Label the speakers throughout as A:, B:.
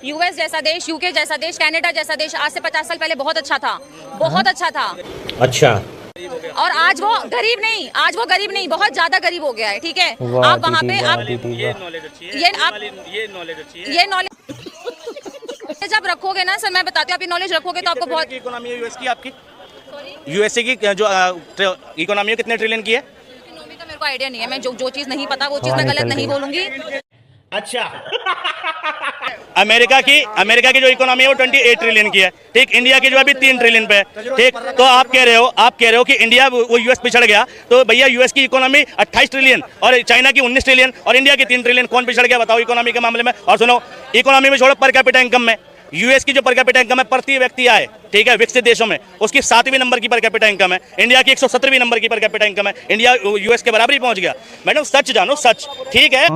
A: US जैसा देश, UK जैसा देश, कनाडा जैसा देश आज से 50 साल पहले बहुत अच्छा था, बहुत अच्छा था।
B: अच्छा।
A: और आज वो गरीब नहीं, आज वो गरीब नहीं, बहुत ज्यादा गरीब हो गया है। ठीक है, आप वहाँ पे आप ये नॉलेज आप रखोगे ना सर, मैं बताती हूँ, आप ये नॉलेज रखोगे तो आपको बहुत।
C: इकोनॉमी है यूएस की, आपकी यूएसए की जो इकोनॉमी है कितने ट्रिलियन की है?
A: इकोनॉमी का मेरे को आइडिया नहीं है, मैं जो चीज नहीं पता वो चीज मैं गलत नहीं बोलूंगी।
C: अच्छा। अमेरिका की जो इकोनॉमी है वो 28 ट्रिलियन की है। ठीक, इंडिया की जो अभी 3 ट्रिलियन पे है। ठीक, तो आप कह रहे हो कि इंडिया वो यूएस पिछड़ गया, तो भैया यूएस की इकोनॉमी 28 ट्रिलियन और चाइना की 19 ट्रिलियन और इंडिया की 3 ट्रिलियन, कौन पिछड़ गया बताओ इकोनॉमी के मामले में? और सुनो, इकोनॉमी में छोड़ो, पर कैपिटा इनकम में यूएस की जो पर कैपिटा इनकम है प्रति व्यक्ति आए, ठीक है, विकसित देशों में उसकी 7वीं नंबर की पर कैपिटा इनकम है। इंडिया की 117वीं नंबर की पर कैपिटा इनकम है। इंडिया यूएस के बराबर ही पहुंच गया। मैडम सच जानो, सच। ठीक है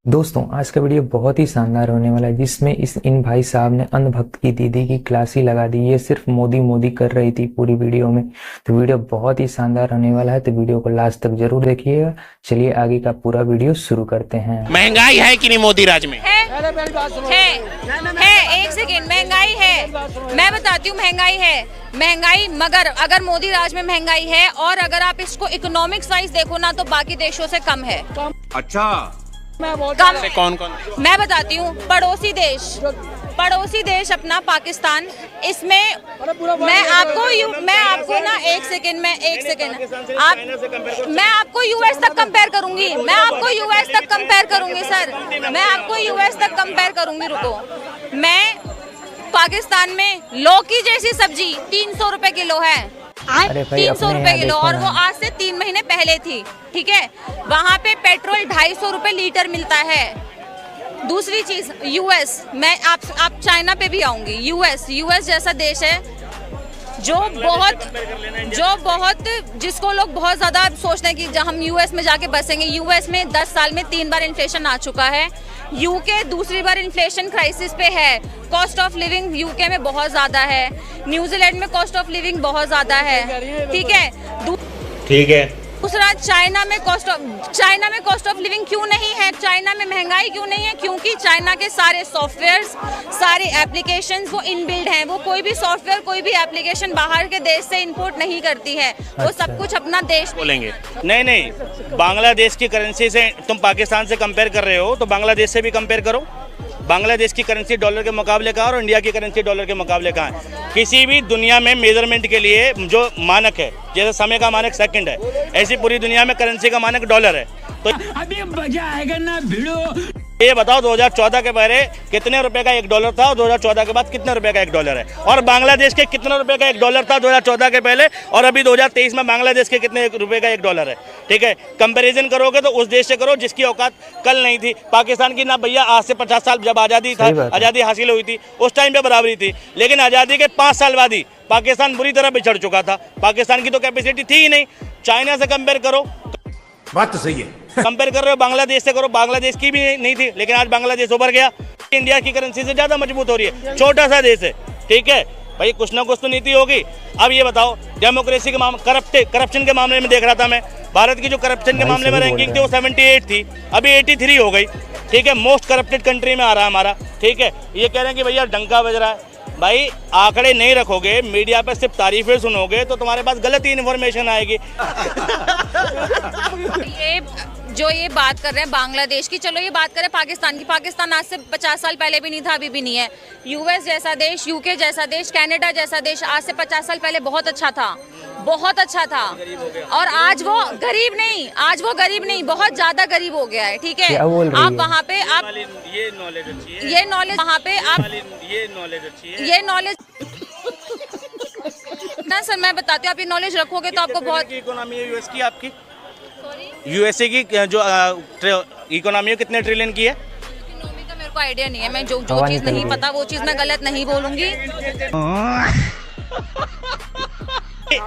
D: दोस्तों, आज का वीडियो बहुत ही शानदार होने वाला है, जिसमें इन भाई साहब ने अंधभक्त की दीदी की क्लास ही लगा दी। ये सिर्फ मोदी मोदी कर रही थी पूरी वीडियो में। तो वीडियो बहुत ही शानदार होने वाला है, तो वीडियो को लास्ट तक जरूर देखिएगा। चलिए आगे का पूरा वीडियो शुरू करते हैं।
B: महंगाई है कि नहीं मोदी राज में?
A: है, एक सेकेंड, महंगाई है, मैं बताती हूँ, महंगाई है, महंगाई, मगर अगर मोदी राज में महंगाई है और अगर आप इसको इकोनॉमिक साइज देखो ना तो बाकी देशों से कम है।
B: अच्छा,
A: कम
B: से कौन
A: मैं बताती हूँ, पड़ोसी देश अपना पाकिस्तान, इसमें मैं आपको ना एक सेकेंड मैं आपको यूएस तक कंपेयर करूंगी, सर, मैं आपको यूएस तक कंपेयर करूंगी। रुको, मैं पाकिस्तान में लौकी जैसी सब्जी 300 रुपए किलो है, 300 रुपए किलो, और वो आज से 3 महीने पहले थी। ठीक है, वहाँ पे पेट्रोल 250 रुपए लीटर मिलता है। दूसरी चीज, यूएस, मैं आप चाइना पे भी आऊंगी। यूएस जैसा देश है जो बहुत जिसको लोग बहुत ज्यादा सोचते हैं कि हम यूएस में जाके बसेंगे। यूएस में 10 साल में 3 बार इन्फ्लेशन आ चुका है। यूके दूसरी बार इन्फ्लेशन क्राइसिस पे है। कॉस्ट ऑफ लिविंग यूके में बहुत ज्यादा है। न्यूजीलैंड में कॉस्ट ऑफ लिविंग बहुत ज्यादा है। ठीक है, दूसरा, चाइना में कॉस्ट ऑफ लिविंग क्यों नहीं है, चाइना में महंगाई क्यों नहीं है? क्योंकि चाइना के सारे सॉफ्टवेयर्स, सारे एप्लीकेशंस वो इनबिल्ड हैं। वो कोई भी सॉफ्टवेयर, कोई भी एप्लीकेशन बाहर के देश से इंपोर्ट नहीं करती है। वो सब कुछ अपना देश
C: बोलेंगे। नहीं, बांग्लादेश की करेंसी से तुम पाकिस्तान से कंपेयर कर रहे हो, तो बांग्लादेश से भी कंपेयर करो। बांग्लादेश की करेंसी डॉलर के मुकाबले कहाँ और इंडिया की करेंसी डॉलर के मुकाबले कहाँ है? किसी भी दुनिया में मेजरमेंट के लिए जो मानक है, जैसे समय का मानक सेकंड है, ऐसी पूरी दुनिया में करेंसी का मानक डॉलर है। तो
E: अभी मजा आएगा ना भिड़ो।
C: ये बताओ 2014 के पहले कितने रुपए का $1 था और 2014 के बाद कितने रुपए का $1 है? और बांग्लादेश के कितने रुपए का $1 था 2014 के पहले और अभी 2023 में बांग्लादेश के कितने रुपए का $1 है? ठीक है, कंपैरिजन करोगे तो उस देश से करो जिसकी औकात कल नहीं थी। पाकिस्तान की ना भैया आज से 50 साल जब आज़ादी हासिल हुई थी उस टाइम पे बराबरी थी, लेकिन आज़ादी के 5 साल बाद ही पाकिस्तान बुरी तरह बिछड़ चुका था। पाकिस्तान की तो कैपेसिटी थी ही नहीं। चाइना से कंपेयर करो,
B: बात तो सही है।
C: कंपेयर कर रहे हो बांग्लादेश से करो, बांग्लादेश की भी नहीं थी, लेकिन आज बांग्लादेश उभर गया। इंडिया की करेंसी से ज्यादा मजबूत हो रही है। छोटा सा देश है, ठीक है भाई, कुछ ना कुछ तो नीति होगी। अब ये बताओ, डेमोक्रेसी के मामले, करप्शन के मामले में देख रहा था मैं, भारत की जो करप्शन के मामले में रैंकिंग थी वो 78 थी, अभी 83 हो गई। ठीक है, मोस्ट करप्टेड कंट्री में आ रहा है हमारा। ठीक है, ये कह रहे हैं कि भैया डंका बज रहा है। भाई आंकड़े नहीं रखोगे, मीडिया पे सिर्फ तारीफें सुनोगे तो तुम्हारे पास गलत ही इन्फॉर्मेशन आएगी।
A: ये बात कर रहे हैं बांग्लादेश की, चलो ये बात करें पाकिस्तान की। पाकिस्तान आज से 50 साल पहले भी नहीं था, अभी भी नहीं है। यूएस जैसा देश, यूके जैसा देश, कनाडा जैसा देश आज से 50 साल पहले बहुत अच्छा था, बहुत अच्छा था। और आज वो गरीब नहीं, बहुत ज्यादा गरीब हो गया है। ठीक है, आप वहाँ पे आप ये नॉलेज वहाँ पे आप ये नॉलेज ना सर, मैं बताती हूँ, आप ये नॉलेज रखोगे तो आपको बहुत।
C: इकोनॉमी है यूएस की, आपकी यूएसए की जो इकोनॉमी है कितने ट्रिलियन की है?
A: इकोनॉमी का मेरे को आइडिया नहीं है, मैं जो चीज नहीं पता वो चीज मैं गलत नहीं बोलूंगी।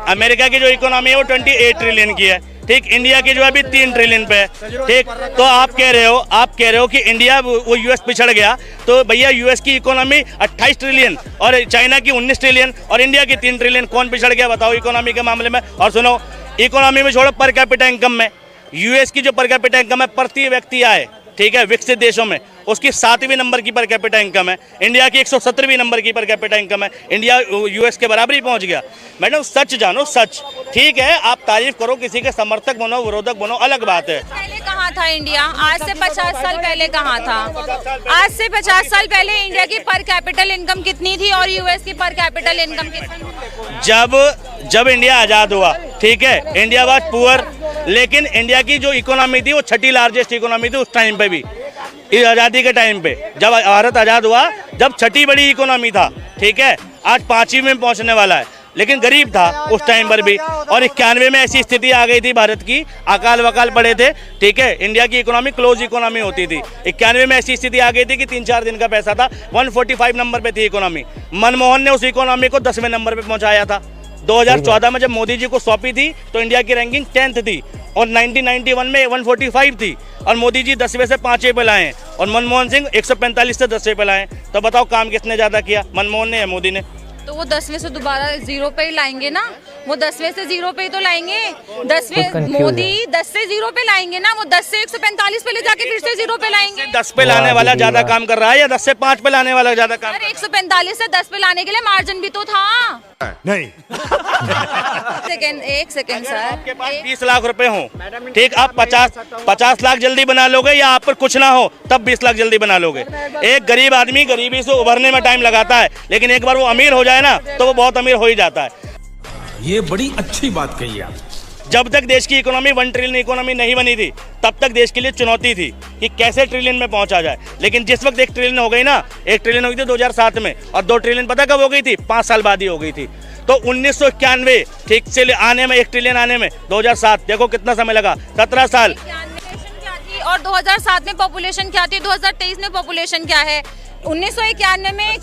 C: अमेरिका की जो इकोनॉमी है वो 28 ट्रिलियन की है। ठीक, इंडिया की जो अभी 3 ट्रिलियन पे है। ठीक, तो आप कह रहे हो कि इंडिया वो यूएस पिछड़ गया, तो भैया यूएस की इकोनॉमी 28 ट्रिलियन और चाइना की 19 ट्रिलियन और इंडिया की 3 ट्रिलियन, कौन पिछड़ गया बताओ इकोनॉमी के मामले में? और सुनो, इकोनॉमी में छोड़ो, पर कैपिटा इनकम में यूएस की जो पर कैपिटा इनकम है प्रति व्यक्ति आए, ठीक है, विकसित देशों में उसकी 7वीं नंबर की पर कैपिटा इनकम है, इंडिया की 117वीं नंबर की पर कैपिटा इनकम है, इंडिया यूएस के बराबर ही पहुंच गया। मैडम सच जानो, सच। ठीक है, आप तारीफ करो, किसी के समर्थक बनो, विरोधक बनो, अलग बात है।
A: पहले कहाँ था इंडिया? आज से 50 साल पहले कहाँ था? आज से 50 साल पहले इंडिया की पर कैपिटल इनकम कितनी थी और यूएस की पर कैपिटल इनकम कितनी थी?
C: जब इंडिया आज़ाद हुआ, ठीक है, इंडिया वाज पुअर, लेकिन इंडिया की जो इकोनॉमी थी वो 6ठी लार्जेस्ट इकोनॉमी थी उस टाइम पे भी, इस आज़ादी के टाइम पे। जब भारत आज़ाद हुआ, जब 6ठी बड़ी इकोनॉमी था, ठीक है, आज 5वीं में पहुंचने वाला है, लेकिन गरीब था उस टाइम पर भी। और 91 में ऐसी स्थिति आ गई थी भारत की, अकाल वकाल पड़े थे, ठीक है, इंडिया की इकोनॉमी क्लोज इकोनॉमी होती थी। 91 में ऐसी स्थिति आ गई थी कि 3-4 दिन का पैसा था, 145 नंबर पे थी इकोनॉमी। मनमोहन ने उस इकोनॉमी को 10वें नंबर पे पहुंचाया था। 2014 में जब मोदी जी को सौंपी थी तो इंडिया की रैंकिंग 10th थी और 1991 में 145 थी, और मोदी जी 10वें से 5वें पे लाए, और मनमोहन सिंह 145 से 10वें पे लाए। तो बताओ काम किसने ज़्यादा किया, मनमोहन ने या मोदी ने?
A: तो वो 10वें से दोबारा 0 पे ही लाएंगे ना, वो 10वें से 0 पे ही तो लाएंगे। 10वें मोदी 10 से 0 पे लाएंगे ना, वो 10 से 145 पे ले जाके फिर से 0 पे लाएंगे।
C: 10 पे लाने वाला ज्यादा काम कर रहा है या 10 से 5 पे लाने वाला ज्यादा काम?
A: अरे 145 से 10 पे लाने के लिए मार्जिन भी तो था।
B: नहीं।
A: एक सेकेंड सर,
C: आपके पास 20 लाख रुपए हो, ठीक, आप 50 लाख जल्दी बना लोगे, या आप पर कुछ ना हो तब 20 लाख जल्दी बना लोगे? एक गरीब आदमी गरीबी से उभरने में टाइम लगाता है, लेकिन एक बार वो अमीर हो जाए ना तो वो बहुत अमीर हो ही जाता है।
E: ये बड़ी अच्छी बात कही आप।
C: जब तक देश की इकोनॉमी 1 ट्रिलियन इकोनॉमी नहीं बनी थी, तब तक देश के लिए चुनौती थी कि कैसे ट्रिलियन में पहुंचा जाए। लेकिन जिस वक्त 1 ट्रिलियन हो गई ना, 1 ट्रिलियन हो गई थी 2007 में, और 2 ट्रिलियन पता कब हो गई थी? 5 साल बाद ही हो गई थी। तो 1991 ठीक से आने में, 1 ट्रिलियन आने में 2007, देखो कितना समय लगा, 17 साल।
A: और 2007 में पॉपुलेशन क्या थी, 2023 में पॉपुलेशन क्या है? 1991 में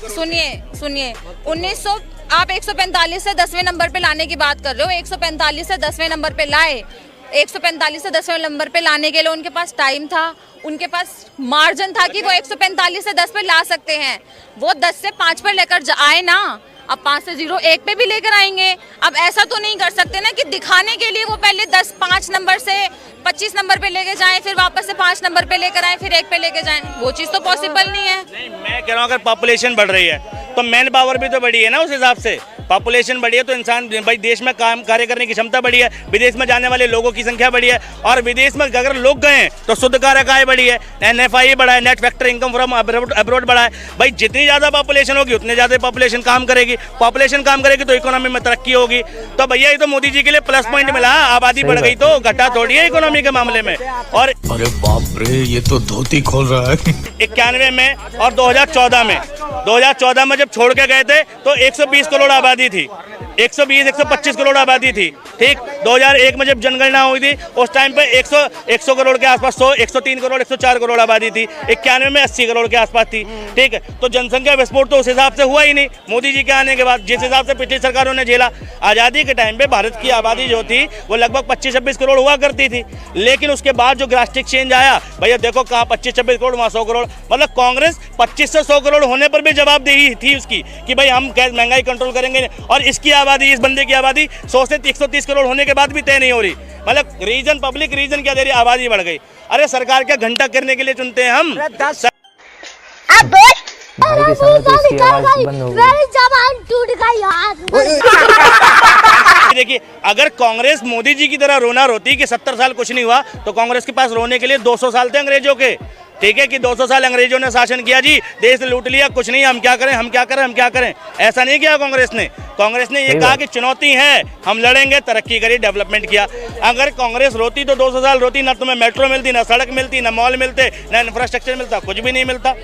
A: सुनिए 1900 आप 145 से 10वें नंबर पे लाने की बात कर रहे हो। 145 से 10वें नंबर पे लाए, 145 से 10वें नंबर पे लाने के लिए उनके पास टाइम था, उनके पास मार्जिन था कि वो 145 से 10 पे ला सकते हैं। वो 10 से 5 पर लेकर आए ना, अब 5 से 0 1 पे भी लेकर आएंगे। अब ऐसा तो नहीं कर सकते ना कि दिखाने के लिए वो पहले 5 नंबर से 25 नंबर पे लेके जाएं, फिर वापस से 5 नंबर पे लेकर आएं, फिर 1 पे लेके जाएं। वो चीज़ तो पॉसिबल नहीं है।
C: नहीं, मैं कह रहा हूँ अगर पॉपुलेशन बढ़ रही है तो मैन पावर भी तो बढ़ी है ना, उस हिसाब से। पॉपुलेशन बढ़ी है तो इंसान भाई देश में काम कार्य करने की क्षमता बढ़ी है, विदेश में जाने वाले लोगों की संख्या बढ़ी है, और विदेश में अगर लोग गए हैं तो शुद्ध कारक आय बढ़ी है, NFI बढ़ा है, net factor income from abroad बढ़ा है। भाई जितनी ज़्यादा पॉपुलेशन होगी उतनी ज़्यादा पॉपुलेशन काम करेगी, पॉपुलेशन काम करेगी तो इकोनॉमी में तरक्की होगी। तो भैया ये तो मोदी जी के लिए प्लस पॉइंट मिला, आबादी बढ़ गई तो घटा थोड़ी है इकोनॉमी के मामले में। और
E: अरे बाप रे, ये तो धोती खोल रहा है।
C: 91 में और 2014 में जब छोड़ के गए थे तो 120 करोड़ आबादी थी, 120-125 करोड़ आबादी थी, ठीक। 2001 में जब जनगणना हुई थी उस टाइम पे 100 करोड़ के आसपास, 103 करोड़ 104 करोड़ आबादी थी। 91 में 80 करोड़ के आसपास थी, ठीक है। तो जनसंख्या विस्फोट तो उस हिसाब से हुआ ही नहीं मोदी जी के आने के बाद, जिस हिसाब से पिछली सरकारों ने झेला। आज़ादी के टाइम पे भारत की आबादी जो थी वो लगभग 25-26 करोड़ हुआ करती थी, लेकिन उसके बाद जो ड्रास्टिक चेंज आया, भैया देखो कहाँ 25-26 करोड़, वहाँ 100 करोड़। मतलब कांग्रेस 25 से 100 करोड़ होने पर भी जवाबदेही थी उसकी कि भाई हम महंगाई कंट्रोल करेंगे, और इसकी आबादी, इस बंदे की आबादी 100 से 130 करोड़ होने के बाद भी तय नहीं हो रही। मतलब रीजन, पब्लिक रीजन क्या दे रही, आबादी बढ़ गई। अरे सरकार क्या घंटा करने के लिए चुनते हैं हम?
D: भाई के सामने तो इसकी आवाज बंद हो गई।
F: मेरी जबान टूट गई यार।
C: देखिए, अगर कांग्रेस मोदी जी की तरह रोना रोती कि 70 साल कुछ नहीं हुआ, तो कांग्रेस के पास रोने के लिए 200 साल थे अंग्रेजों के, ठीक है, कि 200 साल अंग्रेजों ने शासन किया जी, देश लूट लिया, कुछ नहीं, हम क्या करें, हम क्या करें, हम क्या करें। ऐसा नहीं किया कांग्रेस ने। कांग्रेस ने ये कहा कि चुनौती है, हम लड़ेंगे, तरक्की करी, डेवलपमेंट किया। अगर कांग्रेस रोती तो 200 साल रोती, ना तुम्हें मेट्रो मिलती, ना सड़क मिलती, ना मॉल मिलते, ना इंफ्रास्ट्रक्चर मिलता, कुछ भी नहीं मिलता।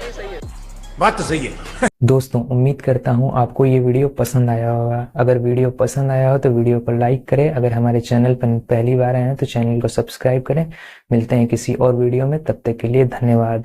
B: बात तो सही है।
D: दोस्तों उम्मीद करता हूँ आपको ये वीडियो पसंद आया होगा। अगर वीडियो पसंद आया हो तो वीडियो को लाइक करें। अगर हमारे चैनल पर पहली बार आए हैं तो चैनल को सब्सक्राइब करें। मिलते हैं किसी और वीडियो में, तब तक के लिए धन्यवाद।